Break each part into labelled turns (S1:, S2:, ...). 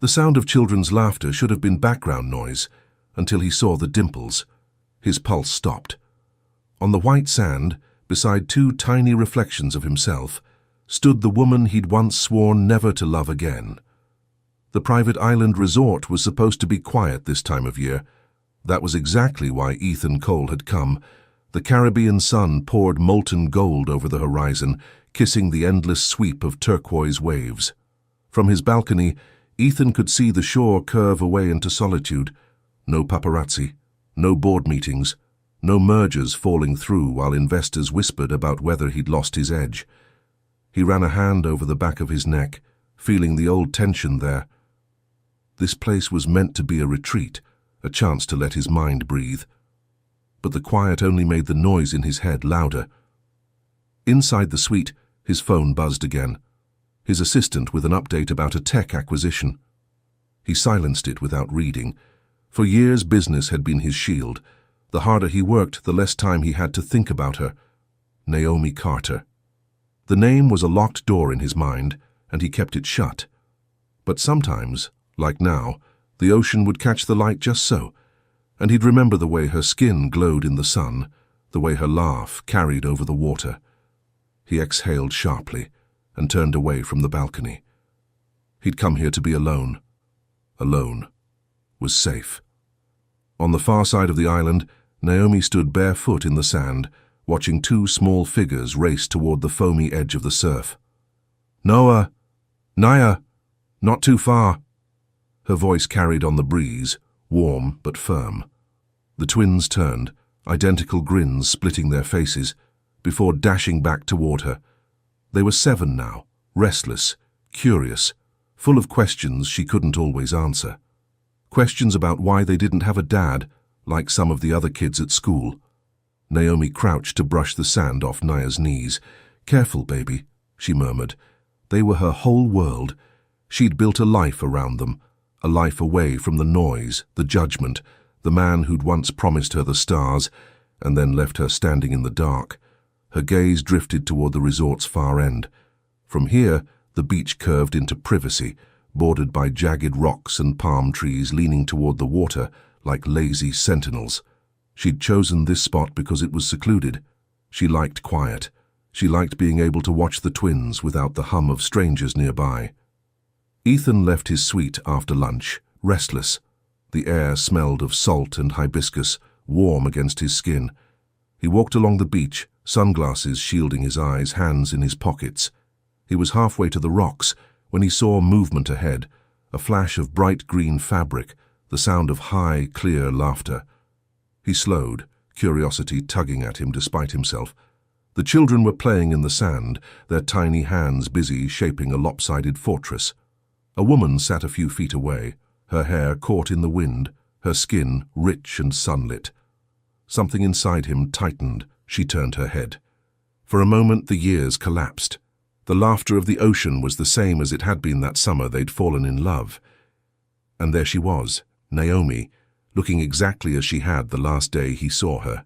S1: The sound of children's laughter should have been background noise until he saw the dimples. His pulse stopped. On the white sand, beside two tiny reflections of himself, stood the woman he'd once sworn never to love again. The private island resort was supposed to be quiet this time of year. That was exactly why Ethan Cole had come. The Caribbean sun poured molten gold over the horizon, kissing the endless sweep of turquoise waves. From his balcony, Ethan could see the shore curve away into solitude. No paparazzi, no board meetings, no mergers falling through while investors whispered about whether he'd lost his edge. He ran a hand over the back of his neck, feeling the old tension there. This place was meant to be a retreat, a chance to let his mind breathe. But the quiet only made the noise in his head louder. Inside the suite, his phone buzzed again. His assistant with an update about a tech acquisition. He silenced it without reading. For years, business had been his shield. The harder he worked, the less time he had to think about her. Naomi Carter. The name was a locked door in his mind, and he kept it shut. But sometimes, like now, the ocean would catch the light just so, and he'd remember the way her skin glowed in the sun, the way her laugh carried over the water. He exhaled sharply and turned away from the balcony. He'd come here to be alone. Alone. Was safe. On the far side of the island, Naomi stood barefoot in the sand, watching two small figures race toward the foamy edge of the surf. "Noah! Naya! Not too far!" Her voice carried on the breeze, warm but firm. The twins turned, identical grins splitting their faces, before dashing back toward her. They were 7 now, restless, curious, full of questions she couldn't always answer. Questions about why they didn't have a dad, like some of the other kids at school. Naomi crouched to brush the sand off Naya's knees. "Careful, baby," she murmured. They were her whole world. She'd built a life around them, a life away from the noise, the judgment, the man who'd once promised her the stars and then left her standing in the dark. Her gaze drifted toward the resort's far end. From here, the beach curved into privacy, bordered by jagged rocks and palm trees leaning toward the water like lazy sentinels. She'd chosen this spot because it was secluded. She liked quiet. She liked being able to watch the twins without the hum of strangers nearby. Ethan left his suite after lunch, restless. The air smelled of salt and hibiscus, warm against his skin. He walked along the beach, sunglasses shielding his eyes, hands in his pockets. He was halfway to the rocks when he saw movement ahead, a flash of bright green fabric, the sound of high, clear laughter. He slowed, curiosity tugging at him despite himself. The children were playing in the sand, their tiny hands busy shaping a lopsided fortress. A woman sat a few feet away, her hair caught in the wind, her skin rich and sunlit. Something inside him tightened. She turned her head. For a moment the years collapsed. The laughter of the ocean was the same as it had been that summer they'd fallen in love. And there she was, Naomi, looking exactly as she had the last day he saw her,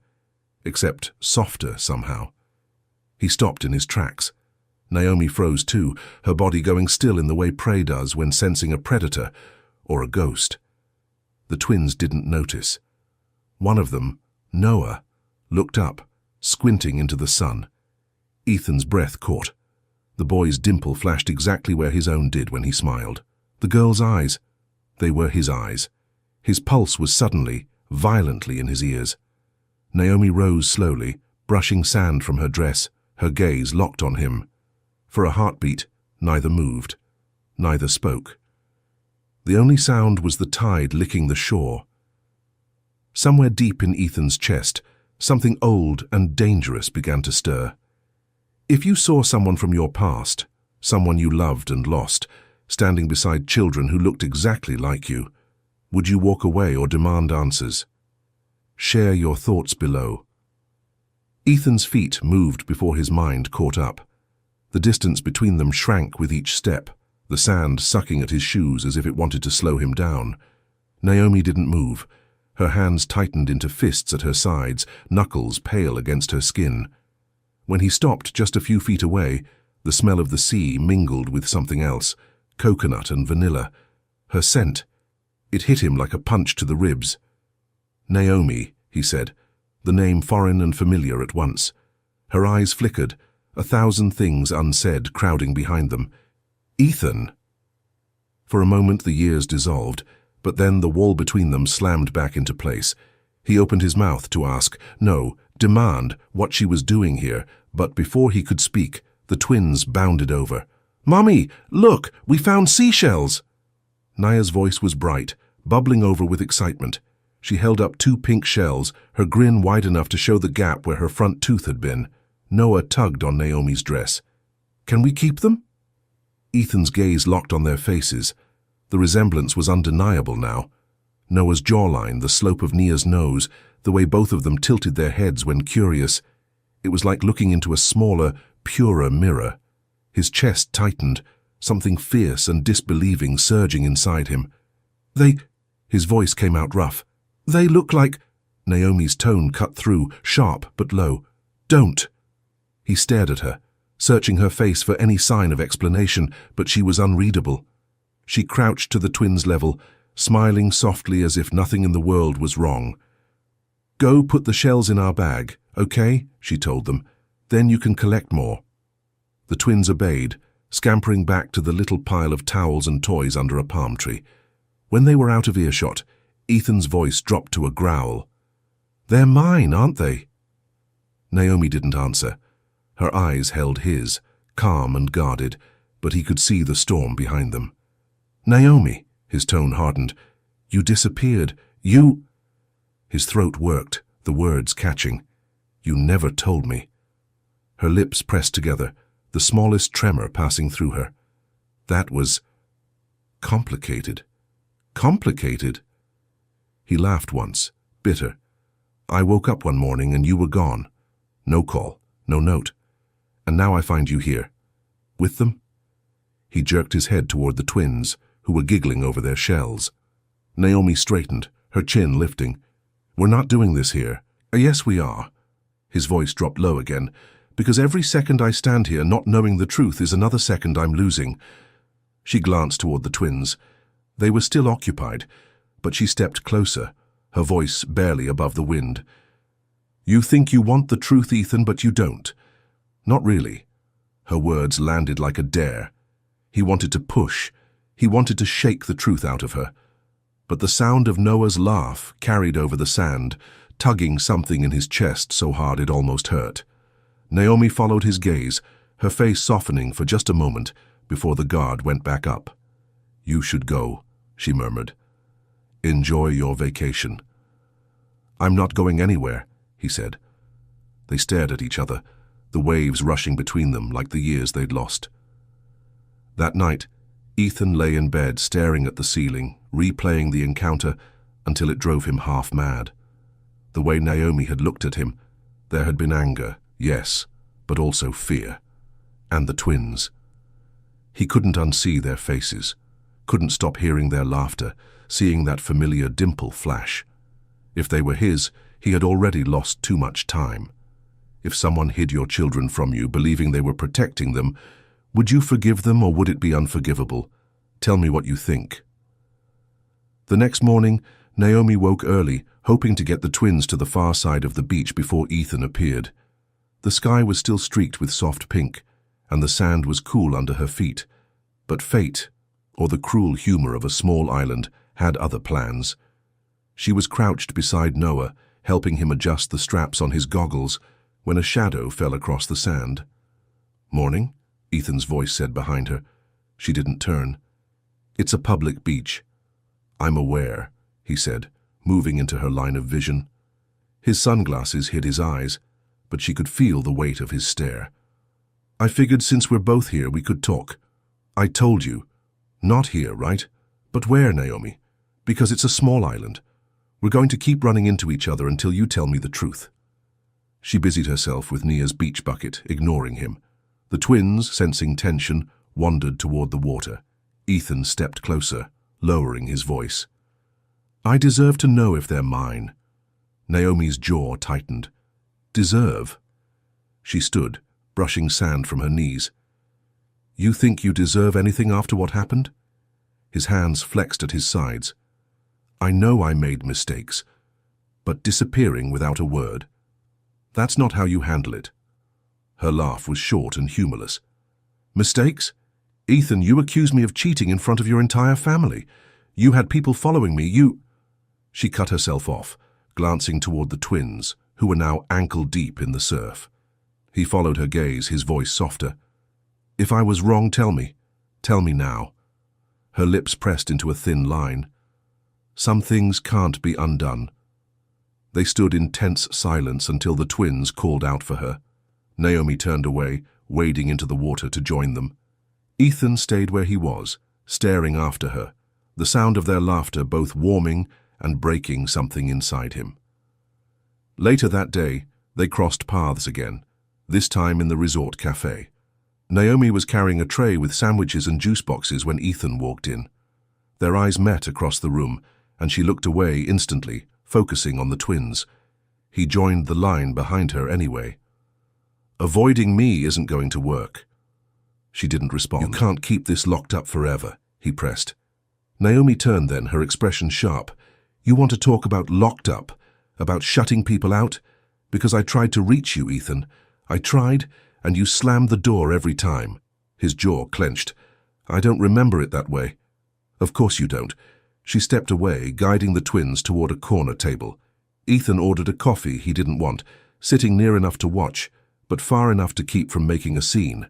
S1: except softer somehow. He stopped in his tracks. Naomi froze too, her body going still in the way prey does when sensing a predator or a ghost. The twins didn't notice. One of them, Noah, looked up, squinting into the sun. Ethan's breath caught. The boy's dimple flashed exactly where his own did when he smiled. The girl's eyes. They were his eyes. His pulse was suddenly, violently in his ears. Naomi rose slowly, brushing sand from her dress, her gaze locked on him. For a heartbeat, neither moved, neither spoke. The only sound was the tide licking the shore. Somewhere deep in Ethan's chest, something old and dangerous began to stir. If you saw someone from your past, someone you loved and lost, standing beside children who looked exactly like you, would you walk away or demand answers? Share your thoughts below. Ethan's feet moved before his mind caught up. The distance between them shrank with each step, the sand sucking at his shoes as if it wanted to slow him down. Naomi didn't move. Her hands tightened into fists at her sides, knuckles pale against her skin. When he stopped just a few feet away, the smell of the sea mingled with something else, coconut and vanilla. Her scent. It hit him like a punch to the ribs. "Naomi," he said, the name foreign and familiar at once. Her eyes flickered, 1,000 things unsaid crowding behind them. "Ethan!" For a moment the years dissolved, but then the wall between them slammed back into place. He opened his mouth to ask, no, demand, what she was doing here, but before he could speak, the twins bounded over. "Mommy, look, we found seashells!" Naya's voice was bright, bubbling over with excitement. She held up 2 pink shells, her grin wide enough to show the gap where her front tooth had been. Noah tugged on Naomi's dress. "Can we keep them?" Ethan's gaze locked on their faces. The resemblance was undeniable now. Noah's jawline, the slope of Nia's nose, the way both of them tilted their heads when curious. It was like looking into a smaller, purer mirror. His chest tightened, something fierce and disbelieving surging inside him. His voice came out rough. "They look like—" Naomi's tone cut through, sharp but low. "Don't." He stared at her, searching her face for any sign of explanation, but she was unreadable. She crouched to the twins' level, smiling softly as if nothing in the world was wrong. "Go put the shells in our bag, okay?" she told them. "Then you can collect more." The twins obeyed, scampering back to the little pile of towels and toys under a palm tree. When they were out of earshot, Ethan's voice dropped to a growl. "They're mine, aren't they?" Naomi didn't answer. Her eyes held his, calm and guarded, but he could see the storm behind them. "Naomi," his tone hardened, "you disappeared. You—" His throat worked, the words catching. "You never told me." Her lips pressed together, the smallest tremor passing through her. That was complicated. Complicated? He laughed once, bitter. "I woke up one morning and you were gone. No call, no note. And now I find you here. With them?" He jerked his head toward the twins, who were giggling over their shells. Naomi straightened, her chin lifting. "We're not doing this here." "Yes, we are." His voice dropped low again. "Because every second I stand here not knowing the truth is another second I'm losing." She glanced toward the twins. They were still occupied, but she stepped closer, her voice barely above the wind. "You think you want the truth, Ethan, but you don't." "Not really." Her words landed like a dare. He wanted to push. He wanted to shake the truth out of her. But the sound of Noah's laugh carried over the sand, tugging something in his chest so hard it almost hurt. Naomi followed his gaze, her face softening for just a moment before the guard went back up. "You should go," she murmured. "Enjoy your vacation." "I'm not going anywhere," he said. They stared at each other, the waves rushing between them like the years they'd lost. That night, Ethan lay in bed staring at the ceiling, replaying the encounter until it drove him half mad. The way Naomi had looked at him, there had been anger, yes, but also fear. And the twins. He couldn't unsee their faces, couldn't stop hearing their laughter, seeing that familiar dimple flash. If they were his, he had already lost too much time. If someone hid your children from you, believing they were protecting them, would you forgive them or would it be unforgivable? Tell me what you think. The next morning, Naomi woke early, hoping to get the twins to the far side of the beach before Ethan appeared. The sky was still streaked with soft pink, and the sand was cool under her feet. But fate, or the cruel humor of a small island, had other plans. She was crouched beside Noah, helping him adjust the straps on his goggles, when a shadow fell across the sand. "Morning," Ethan's voice said behind her. She didn't turn. "It's a public beach." "I'm aware," he said, moving into her line of vision. His sunglasses hid his eyes, but she could feel the weight of his stare. "I figured since we're both here we could talk. I told you. Not here, right? But where, Naomi? Because it's a small island. We're going to keep running into each other until you tell me the truth." She busied herself with Nia's beach bucket, ignoring him. The twins, sensing tension, wandered toward the water. Ethan stepped closer, lowering his voice. "I deserve to know if they're mine." Naomi's jaw tightened. "Deserve?" She stood, brushing sand from her knees. "You think you deserve anything after what happened?" His hands flexed at his sides. "I know I made mistakes, but disappearing without a word, that's not how you handle it." Her laugh was short and humorless. "Mistakes? Ethan, you accuse me of cheating in front of your entire family. You had people following me, She cut herself off, glancing toward the twins, who were now ankle-deep in the surf. He followed her gaze, his voice softer. "If I was wrong, tell me. Tell me now." Her lips pressed into a thin line. "Some things can't be undone." They stood in tense silence until the twins called out for her. Naomi turned away, wading into the water to join them. Ethan stayed where he was, staring after her, the sound of their laughter both warming and breaking something inside him. Later that day, they crossed paths again, this time in the resort cafe. Naomi was carrying a tray with sandwiches and juice boxes when Ethan walked in. Their eyes met across the room, and she looked away instantly, focusing on the twins. He joined the line behind her anyway. "Avoiding me isn't going to work." She didn't respond. "You can't keep this locked up forever," he pressed. Naomi turned then, her expression sharp. "You want to talk about locked up, about shutting people out? Because I tried to reach you, Ethan. I tried, and you slammed the door every time." His jaw clenched. "I don't remember it that way." "Of course you don't." She stepped away, guiding the twins toward a corner table. Ethan ordered a coffee he didn't want, sitting near enough to watch, but far enough to keep from making a scene.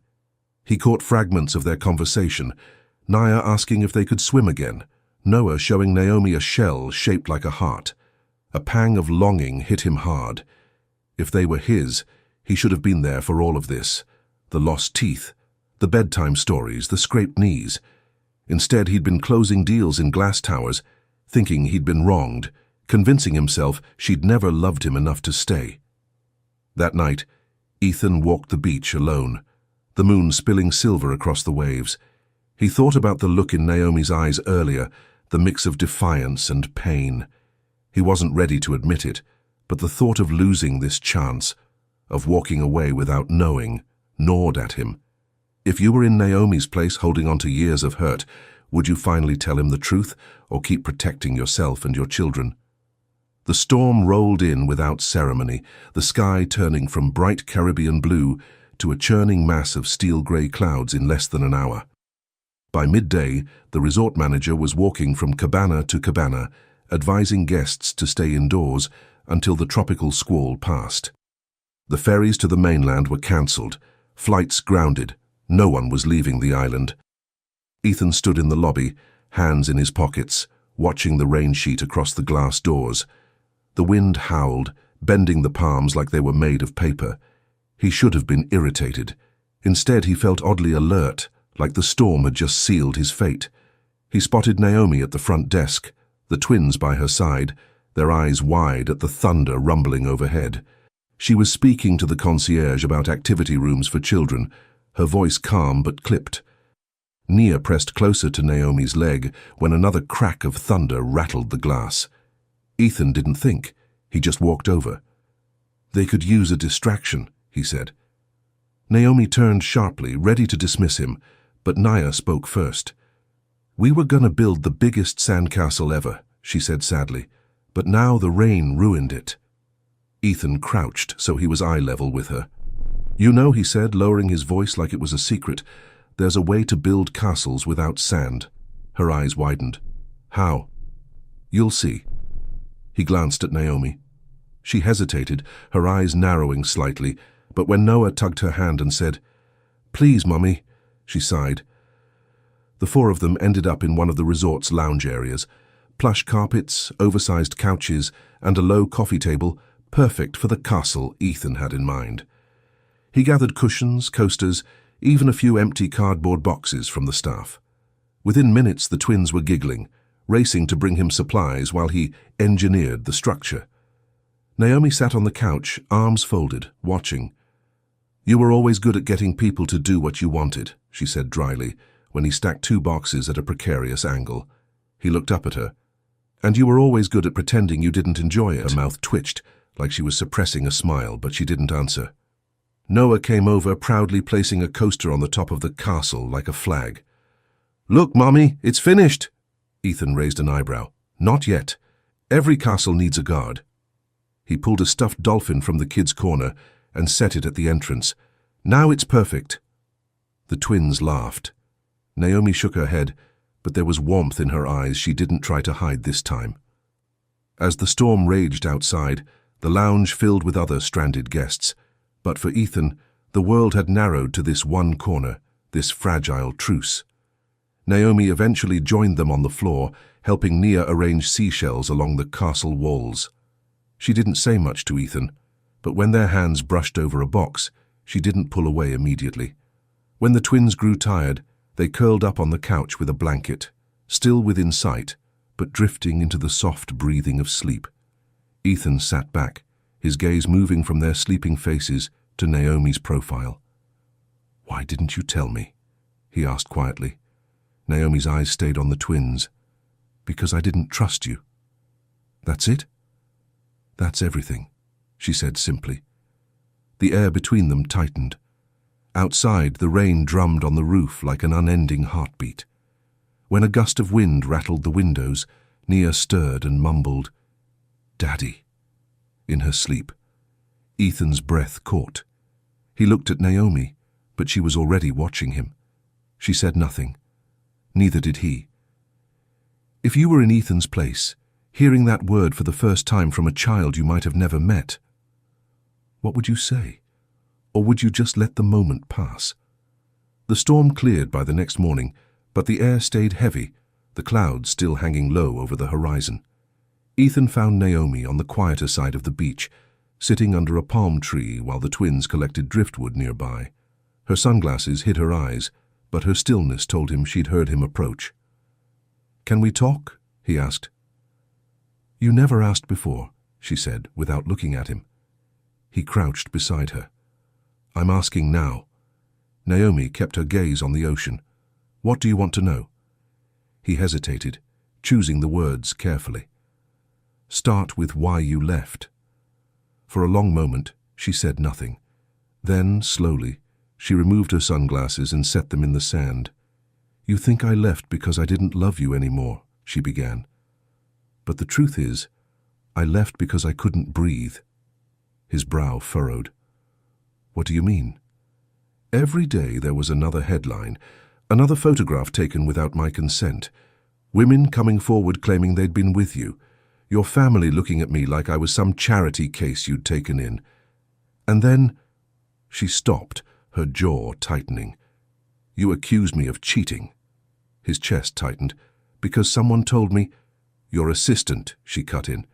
S1: He caught fragments of their conversation, Naya asking if they could swim again, Noah showing Naomi a shell shaped like a heart. A pang of longing hit him hard. If they were his, he should have been there for all of this. The lost teeth, the bedtime stories, the scraped knees. Instead, he'd been closing deals in glass towers, thinking he'd been wronged, convincing himself she'd never loved him enough to stay. That night, Ethan walked the beach alone, the moon spilling silver across the waves. He thought about the look in Naomi's eyes earlier, the mix of defiance and pain. He wasn't ready to admit it, but the thought of losing this chance, of walking away without knowing, gnawed at him. If you were in Naomi's place holding on to years of hurt, would you finally tell him the truth or keep protecting yourself and your children? The storm rolled in without ceremony, the sky turning from bright Caribbean blue to a churning mass of steel-grey clouds in less than an hour. By midday, the resort manager was walking from cabana to cabana, advising guests to stay indoors until the tropical squall passed. The ferries to the mainland were cancelled, flights grounded. No one was leaving the island. Ethan stood in the lobby, hands in his pockets, watching the rain sheet across the glass doors. The wind howled, bending the palms like they were made of paper. He should have been irritated. Instead, he felt oddly alert, like the storm had just sealed his fate. He spotted Naomi at the front desk, the twins by her side, their eyes wide at the thunder rumbling overhead. She was speaking to the concierge about activity rooms for children, her voice calm but clipped. Nia pressed closer to Naomi's leg when another crack of thunder rattled the glass. Ethan didn't think. He just walked over. "They could use a distraction," he said. Naomi turned sharply, ready to dismiss him, but Nia spoke first. "We were gonna build the biggest sandcastle ever," she said sadly, "but now the rain ruined it." Ethan crouched so he was eye level with her. "You know," he said, lowering his voice like it was a secret, "there's a way to build castles without sand." Her eyes widened. "How?" "You'll see." He glanced at Naomi. She hesitated, her eyes narrowing slightly, but when Noah tugged her hand and said, "Please, Mummy," she sighed. The four of them ended up in one of the resort's lounge areas. Plush carpets, oversized couches, and a low coffee table, perfect for the castle Ethan had in mind. He gathered cushions, coasters, even a few empty cardboard boxes from the staff. Within minutes, the twins were giggling, racing to bring him supplies while he engineered the structure. Naomi sat on the couch, arms folded, watching. "You were always good at getting people to do what you wanted," she said dryly, when he stacked two boxes at a precarious angle. He looked up at her. "And you were always good at pretending you didn't enjoy it." Her mouth twitched, like she was suppressing a smile, but she didn't answer. Noah came over, proudly placing a coaster on the top of the castle like a flag. Look, Mommy, it's finished. Ethan raised an eyebrow. Not yet. Every castle needs a guard. He pulled a stuffed dolphin from the kid's corner and set it at the entrance. Now it's perfect. The twins laughed. Naomi shook her head, but there was warmth in her eyes she didn't try to hide this time. As the storm raged outside, the lounge filled with other stranded guests. But for Ethan, the world had narrowed to this one corner, this fragile truce. Naomi eventually joined them on the floor, helping Nia arrange seashells along the castle walls. She didn't say much to Ethan, but when their hands brushed over a box, she didn't pull away immediately. When the twins grew tired, they curled up on the couch with a blanket, still within sight, but drifting into the soft breathing of sleep. Ethan sat back, his gaze moving from their sleeping faces to Naomi's profile. "Why didn't you tell me?" he asked quietly. Naomi's eyes stayed on the twins. "Because I didn't trust you." "That's it?" "That's everything," she said simply. The air between them tightened. Outside, the rain drummed on the roof like an unending heartbeat. When a gust of wind rattled the windows, Nia stirred and mumbled, "Daddy," in her sleep. Ethan's breath caught. He looked at Naomi, but she was already watching him. She said nothing. Neither did he. If you were in Ethan's place, hearing that word for the first time from a child you might have never met, what would you say? Or would you just let the moment pass? The storm cleared by the next morning, but the air stayed heavy, the clouds still hanging low over the horizon. Ethan found Naomi on the quieter side of the beach, sitting under a palm tree while the twins collected driftwood nearby. Her sunglasses hid her eyes, but her stillness told him she'd heard him approach. "Can we talk?" he asked. "You never asked before," she said, without looking at him. He crouched beside her. "I'm asking now." Naomi kept her gaze on the ocean. "What do you want to know?" He hesitated, choosing the words carefully. "Start with why you left." For a long moment, she said nothing. Then, slowly, she removed her sunglasses and set them in the sand. "You think I left because I didn't love you anymore," she began. "But the truth is, I left because I couldn't breathe." His brow furrowed. "What do you mean?" Every day there was another headline, another photograph taken without my consent. Women coming forward claiming they'd been with you. Your family looking at me like I was some charity case you'd taken in. And then, she stopped, her jaw tightening. "You accused me of cheating." His chest tightened. "Because someone told me—" "Your assistant," she cut in.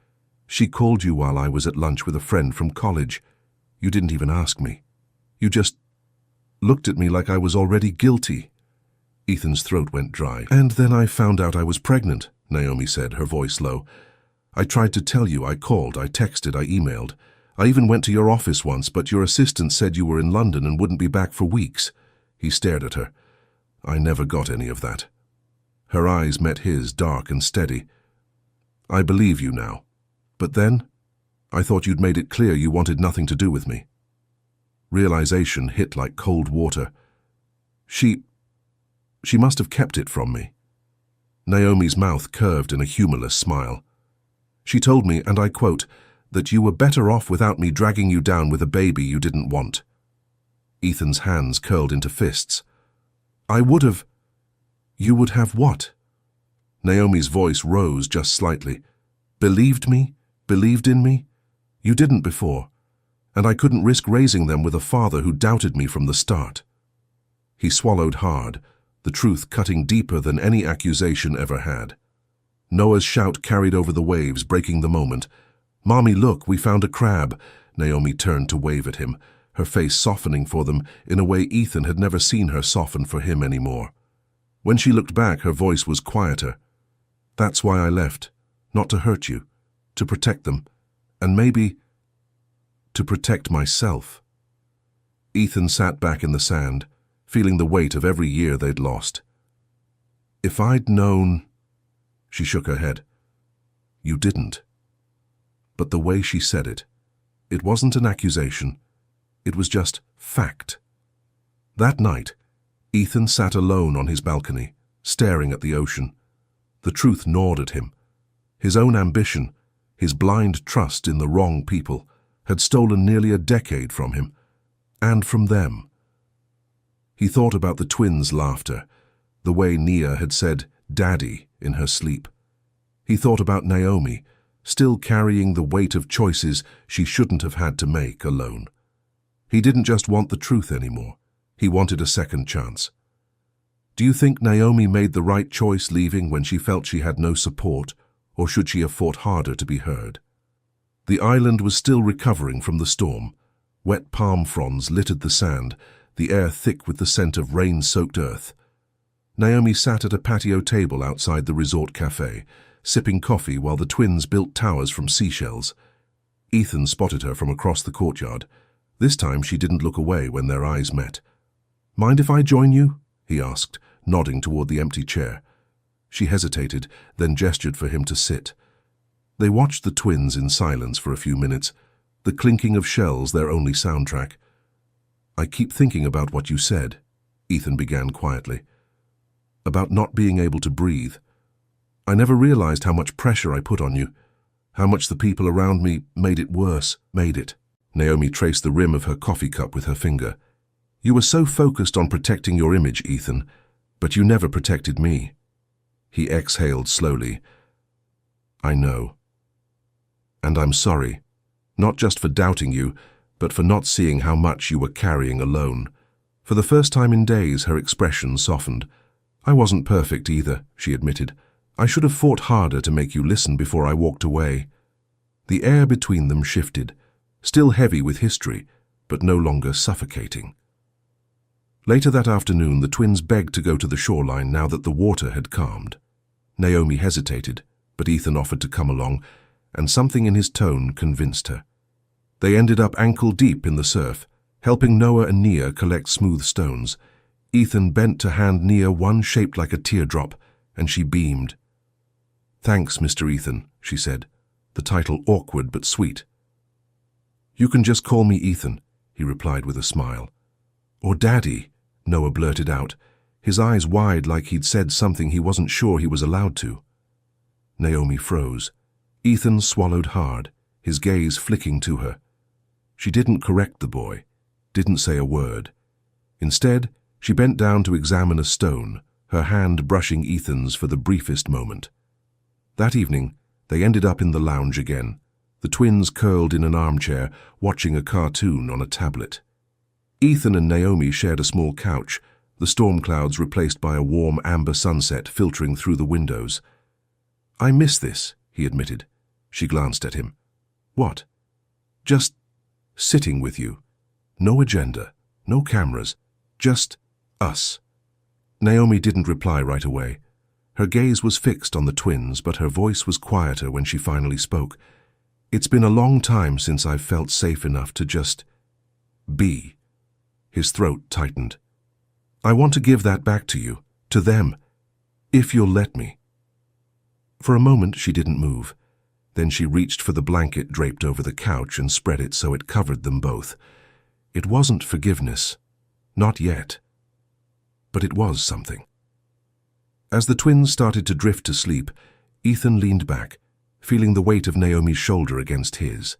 S1: "She called you while I was at lunch with a friend from college. You didn't even ask me. You just looked at me like I was already guilty." Ethan's throat went dry. "And then I found out I was pregnant," Naomi said, her voice low. "I tried to tell you, I called, I texted, I emailed. I even went to your office once, but your assistant said you were in London and wouldn't be back for weeks." He stared at her. "I never got any of that." Her eyes met his, dark and steady. "I believe you now. But then, I thought you'd made it clear you wanted nothing to do with me." Realization hit like cold water. She must have kept it from me." Naomi's mouth curved in a humorless smile. "She told me, and I quote, that you were better off without me dragging you down with a baby you didn't want." Ethan's hands curled into fists. "I would have—" "You would have what?" Naomi's voice rose just slightly. "Believed me? Believed in me? You didn't before, and I couldn't risk raising them with a father who doubted me from the start." He swallowed hard, the truth cutting deeper than any accusation ever had. Noah's shout carried over the waves, breaking the moment. "Mommy, look, we found a crab." Naomi turned to wave at him, her face softening for them in a way Ethan had never seen her soften for him anymore. When she looked back, her voice was quieter. "That's why I left. Not to hurt you. To protect them. And maybe to protect myself." Ethan sat back in the sand, feeling the weight of every year they'd lost. "If I'd known—" She shook her head. "You didn't." But the way she said it, it wasn't an accusation. It was just fact. That night, Ethan sat alone on his balcony, staring at the ocean. The truth gnawed at him. His own ambition, his blind trust in the wrong people, had stolen nearly a decade from him, and from them. He thought about the twins' laughter, the way Nia had said, "Daddy," in her sleep. He thought about Naomi, still carrying the weight of choices she shouldn't have had to make alone. He didn't just want the truth anymore. He wanted a second chance. Do you think Naomi made the right choice leaving when she felt she had no support, or should she have fought harder to be heard? The island was still recovering from the storm. Wet palm fronds littered the sand, the air thick with the scent of rain-soaked earth. Naomi sat at a patio table outside the resort cafe, sipping coffee while the twins built towers from seashells. Ethan spotted her from across the courtyard. This time she didn't look away when their eyes met. "Mind if I join you?" he asked, nodding toward the empty chair. She hesitated, then gestured for him to sit. They watched the twins in silence for a few minutes, the clinking of shells their only soundtrack. "I keep thinking about what you said," Ethan began quietly. "About not being able to breathe. I never realized how much pressure I put on you, how much the people around me made it worse, made it." Naomi traced the rim of her coffee cup with her finger. "You were so focused on protecting your image, Ethan, but you never protected me." He exhaled slowly. "I know. And I'm sorry, not just for doubting you, but for not seeing how much you were carrying alone." For the first time in days, her expression softened. "I wasn't perfect either," she admitted. "I should have fought harder to make you listen before I walked away." The air between them shifted, still heavy with history, but no longer suffocating. Later that afternoon, the twins begged to go to the shoreline now that the water had calmed. Naomi hesitated, but Ethan offered to come along, and something in his tone convinced her. They ended up ankle-deep in the surf, helping Noah and Nia collect smooth stones. Ethan bent to hand Nia one shaped like a teardrop, and she beamed. "Thanks, Mr. Ethan," she said, the title awkward but sweet. "You can just call me Ethan," he replied with a smile. "Or Daddy," Noah blurted out, his eyes wide like he'd said something he wasn't sure he was allowed to. Naomi froze. Ethan swallowed hard, his gaze flicking to her. She didn't correct the boy, didn't say a word. Instead, she bent down to examine a stone, her hand brushing Ethan's for the briefest moment. That evening, they ended up in the lounge again, the twins curled in an armchair, watching a cartoon on a tablet. Ethan and Naomi shared a small couch, the storm clouds replaced by a warm amber sunset filtering through the windows. "I miss this," he admitted. She glanced at him. "What?" "Just sitting with you. No agenda, no cameras, just us." Naomi didn't reply right away. Her gaze was fixed on the twins, but her voice was quieter when she finally spoke. "It's been a long time since I've felt safe enough to just be." His throat tightened. "I want to give that back to you, to them, if you'll let me." For a moment she didn't move. Then she reached for the blanket draped over the couch and spread it so it covered them both. It wasn't forgiveness. Not yet. But it was something. As the twins started to drift to sleep, Ethan leaned back, feeling the weight of Naomi's shoulder against his.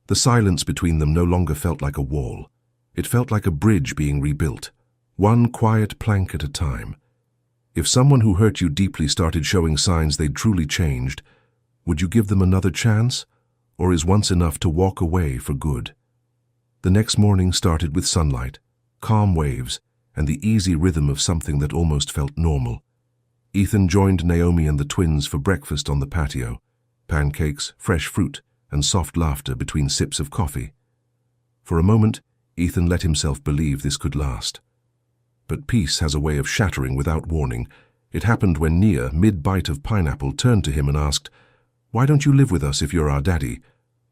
S1: The silence between them no longer felt like a wall. It felt like a bridge being rebuilt, one quiet plank at a time. If someone who hurt you deeply started showing signs they'd truly changed, would you give them another chance, or is once enough to walk away for good? The next morning started with sunlight, calm waves, and the easy rhythm of something that almost felt normal. Ethan joined Naomi and the twins for breakfast on the patio, pancakes, fresh fruit, and soft laughter between sips of coffee. For a moment, Ethan let himself believe this could last. But peace has a way of shattering without warning. It happened when Nia, mid-bite of pineapple, turned to him and asked, "Why don't you live with us if you're our daddy?"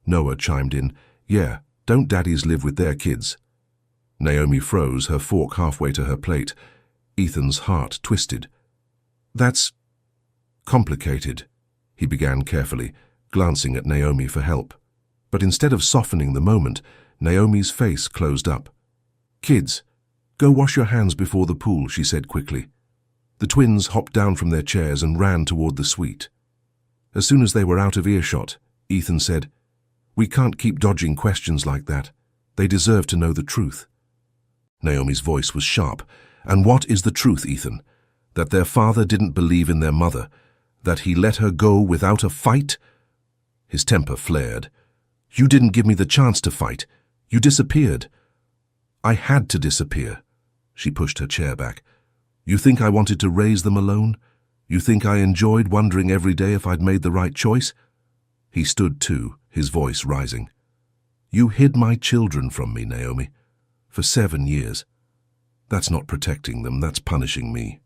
S1: Noah chimed in, "Yeah, don't daddies live with their kids?" Naomi froze, her fork halfway to her plate. Ethan's heart twisted. "That's complicated," he began carefully, glancing at Naomi for help. But instead of softening the moment, Naomi's face closed up. "Kids, go wash your hands before the pool," she said quickly. The twins hopped down from their chairs and ran toward the suite. As soon as they were out of earshot, Ethan said, "We can't keep dodging questions like that. They deserve to know the truth." Naomi's voice was sharp. "And what is the truth, Ethan? That their father didn't believe in their mother? That he let her go without a fight?" His temper flared. "You didn't give me the chance to fight. You disappeared." "I had to disappear." She pushed her chair back. "You think I wanted to raise them alone? You think I enjoyed wondering every day if I'd made the right choice?" He stood too, his voice rising. "You hid my children from me, Naomi, for 7 years. That's not protecting them, that's punishing me."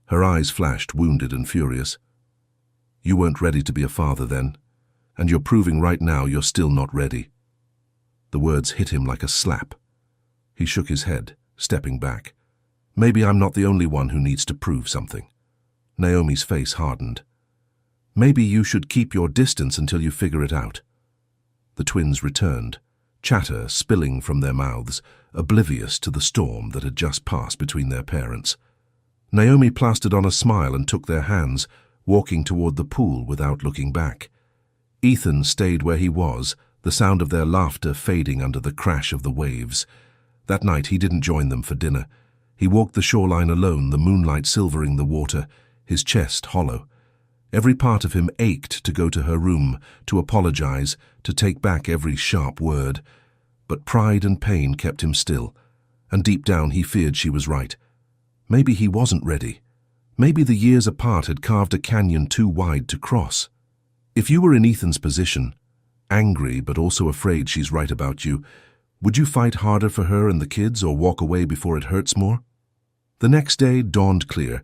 S1: Her eyes flashed, wounded and furious. "You weren't ready to be a father then, and you're proving right now you're still not ready." The words hit him like a slap. He shook his head, stepping back. "Maybe I'm not the only one who needs to prove something." Naomi's face hardened. "Maybe you should keep your distance until you figure it out." The twins returned, chatter spilling from their mouths, oblivious to the storm that had just passed between their parents. Naomi plastered on a smile and took their hands, walking toward the pool without looking back. Ethan stayed where he was, the sound of their laughter fading under the crash of the waves. That night he didn't join them for dinner. He walked the shoreline alone, the moonlight silvering the water, his chest hollow. Every part of him ached to go to her room, to apologize, to take back every sharp word. But pride and pain kept him still, and deep down he feared she was right. Maybe he wasn't ready. Maybe the years apart had carved a canyon too wide to cross. If you were in Ethan's position, angry but also afraid she's right about you, would you fight harder for her and the kids or walk away before it hurts more? The next day dawned clear,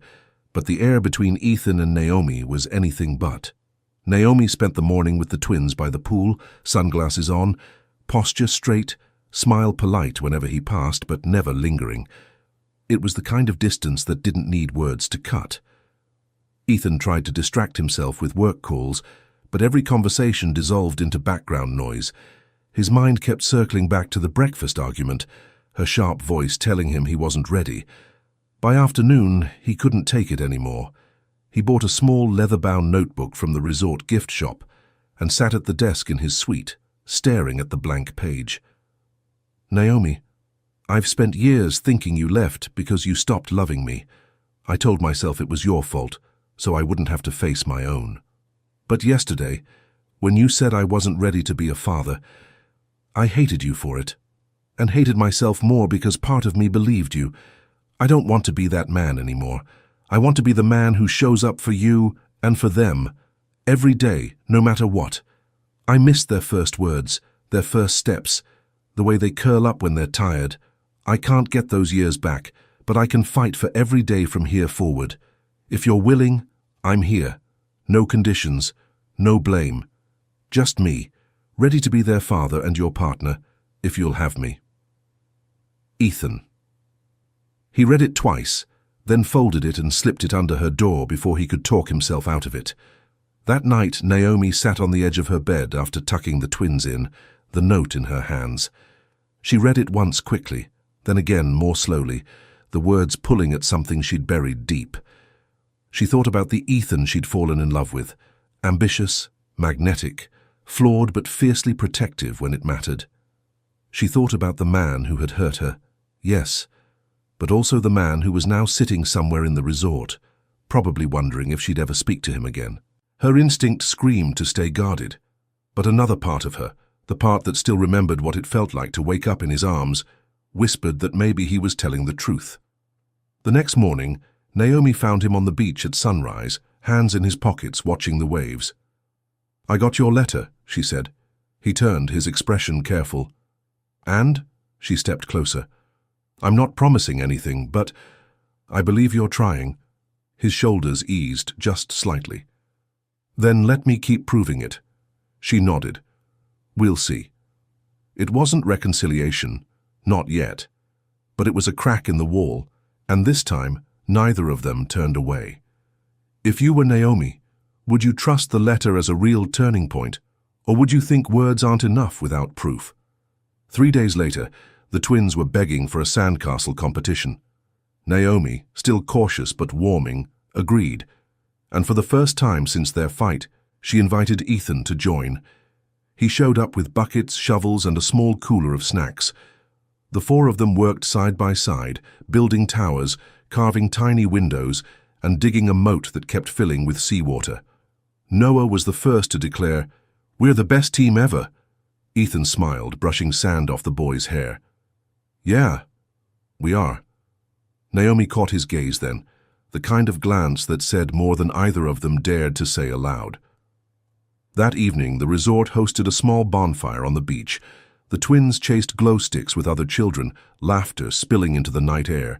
S1: but the air between Ethan and Naomi was anything but. Naomi spent the morning with the twins by the pool, sunglasses on, posture straight, smile polite whenever he passed, but never lingering. It was the kind of distance that didn't need words to cut. Ethan tried to distract himself with work calls, but every conversation dissolved into background noise. His mind kept circling back to the breakfast argument, her sharp voice telling him he wasn't ready. By afternoon, he couldn't take it anymore. He bought a small leather-bound notebook from the resort gift shop and sat at the desk in his suite, staring at the blank page. "Naomi, I've spent years thinking you left because you stopped loving me. I told myself it was your fault, so I wouldn't have to face my own. But yesterday, when you said I wasn't ready to be a father, I hated you for it, and hated myself more because part of me believed you. I don't want to be that man anymore. I want to be the man who shows up for you and for them, every day, no matter what. I missed their first words, their first steps, the way they curl up when they're tired. I can't get those years back, but I can fight for every day from here forward. If you're willing, I'm here. No conditions, no blame. Just me, ready to be their father and your partner, if you'll have me. Ethan." He read it twice, then folded it and slipped it under her door before he could talk himself out of it. That night, Naomi sat on the edge of her bed after tucking the twins in, the note in her hands. She read it once quickly, then again more slowly, the words pulling at something she'd buried deep. She thought about the Ethan she'd fallen in love with, ambitious, magnetic, flawed but fiercely protective when it mattered. She thought about the man who had hurt her, yes, but also the man who was now sitting somewhere in the resort, probably wondering if she'd ever speak to him again. Her instinct screamed to stay guarded, but another part of her, the part that still remembered what it felt like to wake up in his arms, whispered that maybe he was telling the truth. The next morning, Naomi found him on the beach at sunrise, hands in his pockets watching the waves. "I got your letter," she said. He turned, his expression careful. "And?" She stepped closer. "I'm not promising anything, but I believe you're trying." His shoulders eased just slightly. "Then let me keep proving it." She nodded. "We'll see." It wasn't reconciliation, not yet, but it was a crack in the wall, and this time neither of them turned away. If you were Naomi, would you trust the letter as a real turning point, or would you think words aren't enough without proof? 3 days later, the twins were begging for a sandcastle competition. Naomi, still cautious but warming, agreed, and for the first time since their fight, she invited Ethan to join. He showed up with buckets, shovels, and a small cooler of snacks. The four of them worked side by side, building towers, carving tiny windows, and digging a moat that kept filling with seawater. Noah was the first to declare, "We're the best team ever." Ethan smiled, brushing sand off the boy's hair. "Yeah, we are." Naomi caught his gaze then, the kind of glance that said more than either of them dared to say aloud. That evening, the resort hosted a small bonfire on the beach. The twins chased glow sticks with other children, laughter spilling into the night air.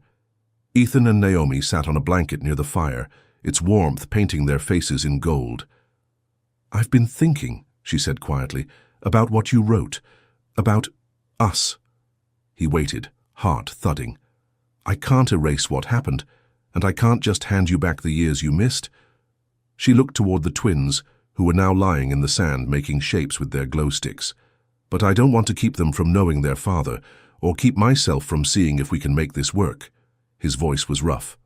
S1: Ethan and Naomi sat on a blanket near the fire, its warmth painting their faces in gold. "I've been thinking," she said quietly, "about what you wrote, about us." He waited, heart thudding. "I can't erase what happened, and I can't just hand you back the years you missed." She looked toward the twins, who were now lying in the sand making shapes with their glow sticks. "But I don't want to keep them from knowing their father, or keep myself from seeing if we can make this work." His voice was rough.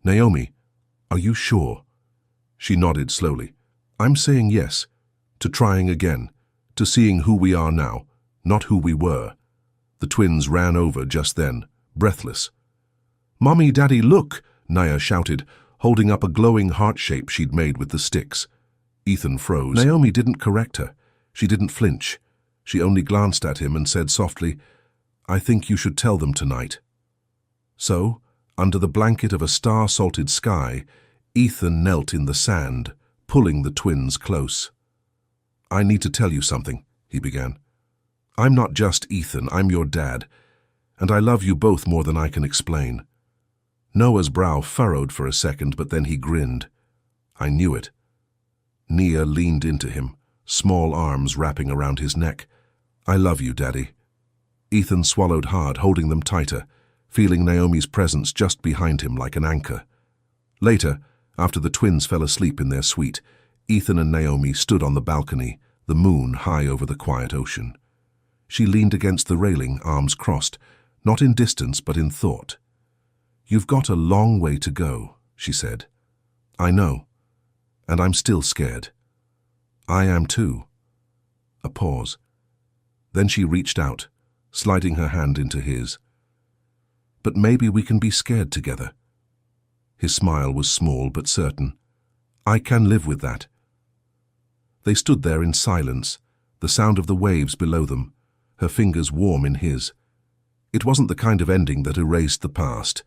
S1: "Naomi, are you sure?" She nodded slowly. "I'm saying yes, to trying again, to seeing who we are now, not who we were." The twins ran over just then, breathless. "Mommy, Daddy, look!" Naya shouted, holding up a glowing heart shape she'd made with the sticks. Ethan froze. Naomi didn't correct her. She didn't flinch. She only glanced at him and said softly, "I think you should tell them tonight." So, under the blanket of a star-salted sky, Ethan knelt in the sand, pulling the twins close. "I need to tell you something," he began. "I'm not just Ethan, I'm your dad, and I love you both more than I can explain." Noah's brow furrowed for a second, but then he grinned. "I knew it." Nia leaned into him, small arms wrapping around his neck. "I love you, Daddy." Ethan swallowed hard, holding them tighter, feeling Naomi's presence just behind him like an anchor. Later, after the twins fell asleep in their suite, Ethan and Naomi stood on the balcony, the moon high over the quiet ocean. She leaned against the railing, arms crossed, not in distance but in thought. "You've got a long way to go," she said. "I know, and I'm still scared." "I am too." A pause. Then she reached out, sliding her hand into his. "But maybe we can be scared together." His smile was small but certain. "I can live with that." They stood there in silence, the sound of the waves below them, her fingers warm in his. It wasn't the kind of ending that erased the past.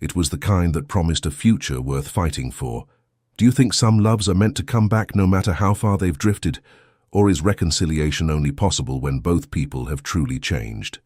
S1: It was the kind that promised a future worth fighting for. Do you think some loves are meant to come back no matter how far they've drifted, or is reconciliation only possible when both people have truly changed?